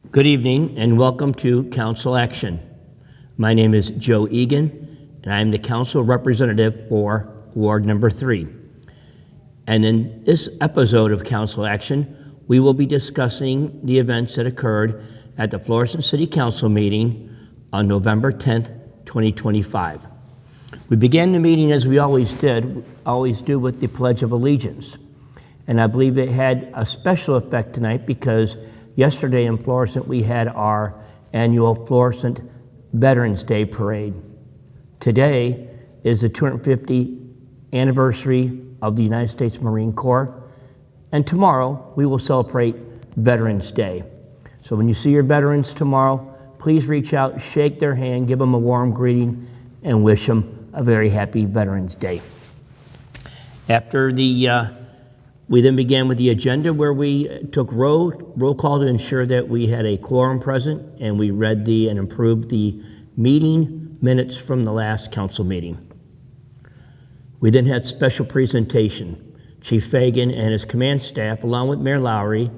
Good evening and welcome to Council Action. My name is Joe Eagan and I am the Council Representative for Ward Number 3. And in this episode of Council Action, we will be discussing the events that occurred at the Florissant City Council Meeting on November 10th, 2025. We began the meeting as we always do with the Pledge of Allegiance. And I believe it had a special effect tonight because yesterday in Florissant, we had our annual Florissant Veterans Day Parade. Today is the 250th anniversary of the United States Marine Corps, and tomorrow we will celebrate Veterans Day. So when you see your veterans tomorrow, please reach out, shake their hand, give them a warm greeting, and wish them a very happy Veterans Day. After we then began with the agenda where we took roll call to ensure that we had a quorum present, and we read and approved the meeting minutes from the last council meeting. We then had special presentation. Chief Fagan and his command staff, along with Mayor Lowry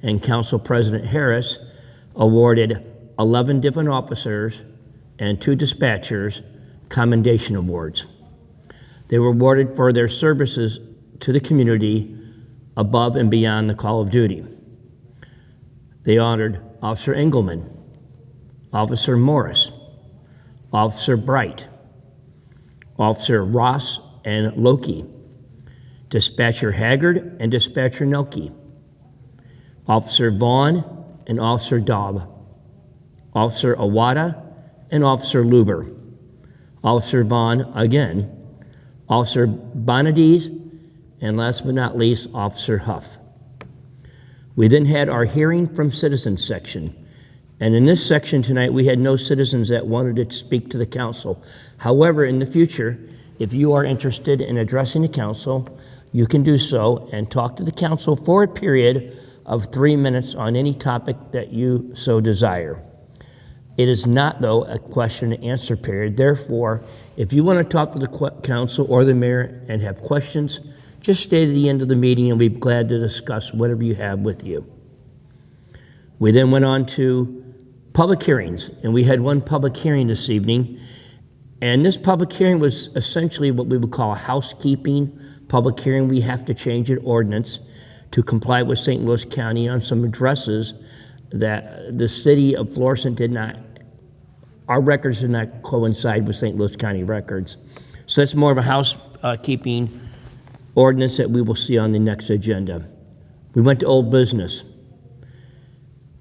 and Council President Harris, awarded 11 different officers and 2 dispatchers commendation awards. They were awarded for their services to the community above and beyond the call of duty. They honored Officer Engelman, Officer Morris, Officer Bright, Officer Ross and Loki, Dispatcher Haggard and Dispatcher Nelke, Officer Vaughn and Officer Daub, Officer Awada and Officer Luber, Officer Vaughn again, Officer Bonadies, and last but not least, Officer Huff. We then had our hearing from citizens section. And in this section tonight, we had no citizens that wanted to speak to the council. However, in the future, if you are interested in addressing the council, you can do so and talk to the council for a period of 3 minutes on any topic that you so desire. It is not, though, a question and answer period. Therefore, if you want to talk to the council or the mayor and have questions, just stay to the end of the meeting and we'll be glad to discuss whatever you have with you. We then went on to public hearings, and we had one public hearing this evening. And this public hearing was essentially what we would call a housekeeping public hearing. We have to change an ordinance to comply with St. Louis County on some addresses that the city of Florissant our records did not coincide with St. Louis County records. So that's more of a housekeeping ordinance that we will see on the next agenda. We went to old business.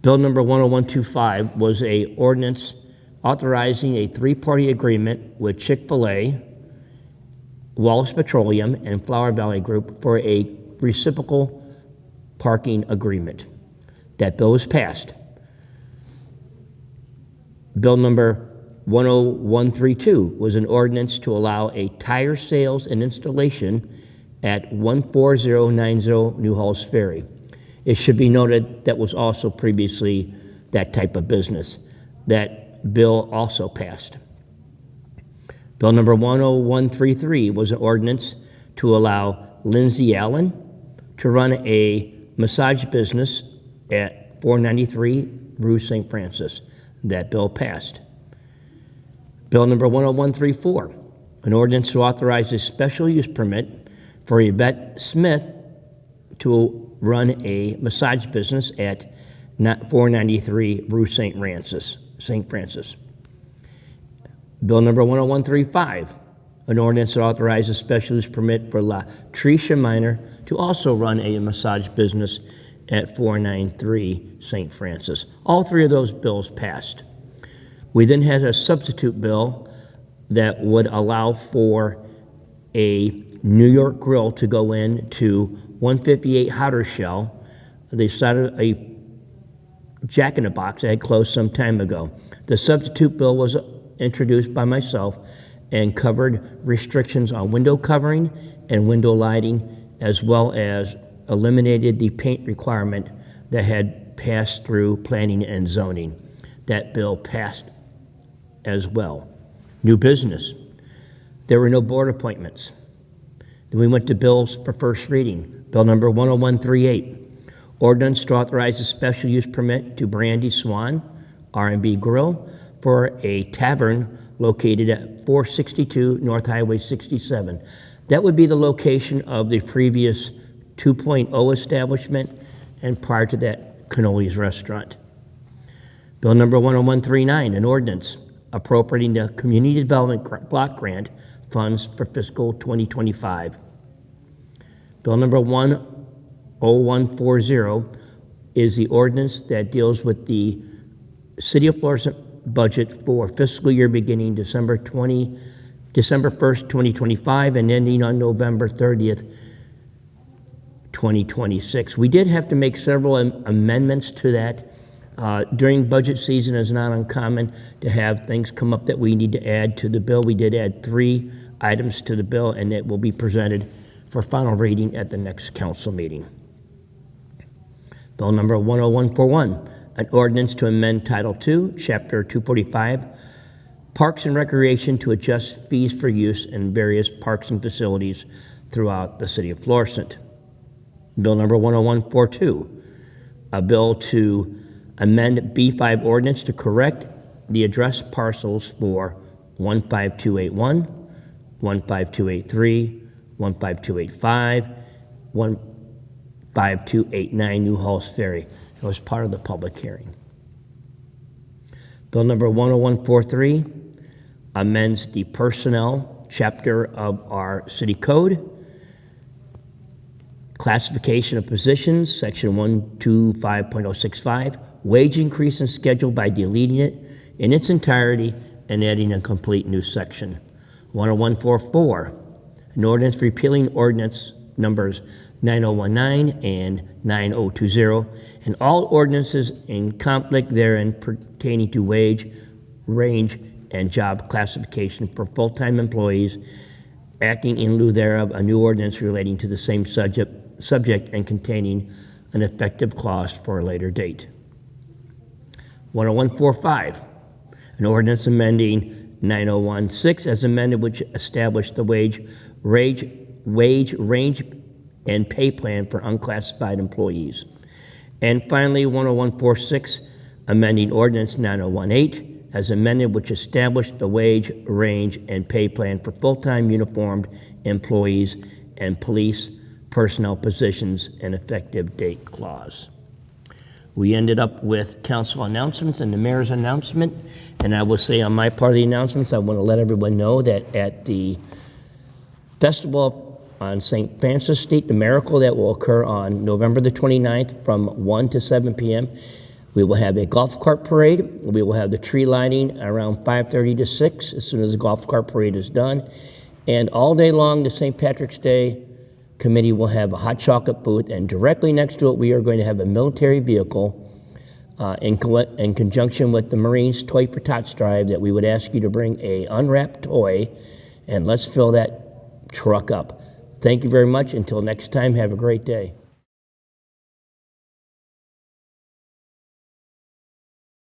Bill number 10125 was a ordinance authorizing a 3-party agreement with Chick-fil-A, Wallace Petroleum, and Flower Valley Group for a reciprocal parking agreement. That bill was passed. Bill number 10132 was an ordinance to allow a tire sales and installation at 14090 New Halls Ferry. It should be noted that was also previously that type of business. That bill also passed. Bill number 10133 was an ordinance to allow Lindsay Allen to run a massage business at 493 Rue St. Francis. That bill passed. Bill number 10134, an ordinance to authorize a special use permit for Yvette Smith to run a massage business at 493 Rue St. Francis. Bill number 10135, an ordinance to authorize a special use permit for Latricia Minor to also run a massage business at 493 St. Francis. All 3 of those bills passed. We then had a substitute bill that would allow for a New York Grill to go into 158 Hotter Shell. They started a Jack in the Box that had closed some time ago. The substitute bill was introduced by myself and covered restrictions on window covering and window lighting, as well as eliminated the paint requirement that had passed through planning and zoning. That bill passed as well. New business. There were no board appointments. Then we went to bills for first reading. Bill number 10138, Ordinance to authorize a special use permit to Brandy Swan R&B Grill for a tavern located at 462 North Highway 67. That would be the location of the previous 2.0 establishment, and prior to that, Cannoli's Restaurant. Bill number 10139, an ordinance appropriating the Community Development Block Grant funds for fiscal 2025. Bill number 10140 is the ordinance that deals with the City of Florissant budget for fiscal year beginning December 1st, 2025 and ending on November 30th, 2026. We did have to make several amendments to that. During budget season, it's not uncommon to have things come up that we need to add to the bill. We did add 3 items to the bill, and that will be presented for final reading at the next council meeting. Bill number 10141, an ordinance to amend Title II, Chapter 245, Parks and Recreation to adjust fees for use in various parks and facilities throughout the city of Florissant. Bill number 10142, a bill to amend B5 ordinance to correct the address parcels for 15281, 15283, 15285, 15289 New Halls Ferry. It was part of the public hearing. Bill number 10143 amends the personnel chapter of our city code. Classification of positions, section 125.065, wage increase and schedule by deleting it in its entirety and adding a complete new section. 10144, an ordinance repealing ordinance numbers 9019 and 9020, and all ordinances in conflict therein pertaining to wage, range, and job classification for full-time employees, acting in lieu thereof a new ordinance relating to the same subject and containing an effective clause for a later date. 10145, an ordinance amending 9016 as amended, which established the wage range and pay plan for unclassified employees. And finally, 10146, amending ordinance 9018 as amended, which established the wage, range, and pay plan for full-time uniformed employees and police personnel positions and effective date clause. We ended up with council announcements and the mayor's announcement. And I will say on my part of the announcements, I want to let everyone know that at the festival on St. Francis Street, the Miracle, that will occur on November the 29th from 1 to 7 p.m., we will have a golf cart parade. We will have the tree lighting around 5:30 to 6 as soon as the golf cart parade is done. And all day long, the St. Patrick's Day Committee will have a hot chocolate booth, and directly next to it, we are going to have a military vehicle in conjunction with the Marines Toy for Tots Drive, that we would ask you to bring a unwrapped toy, and let's fill that truck up. Thank you very much. Until next time, have a great day.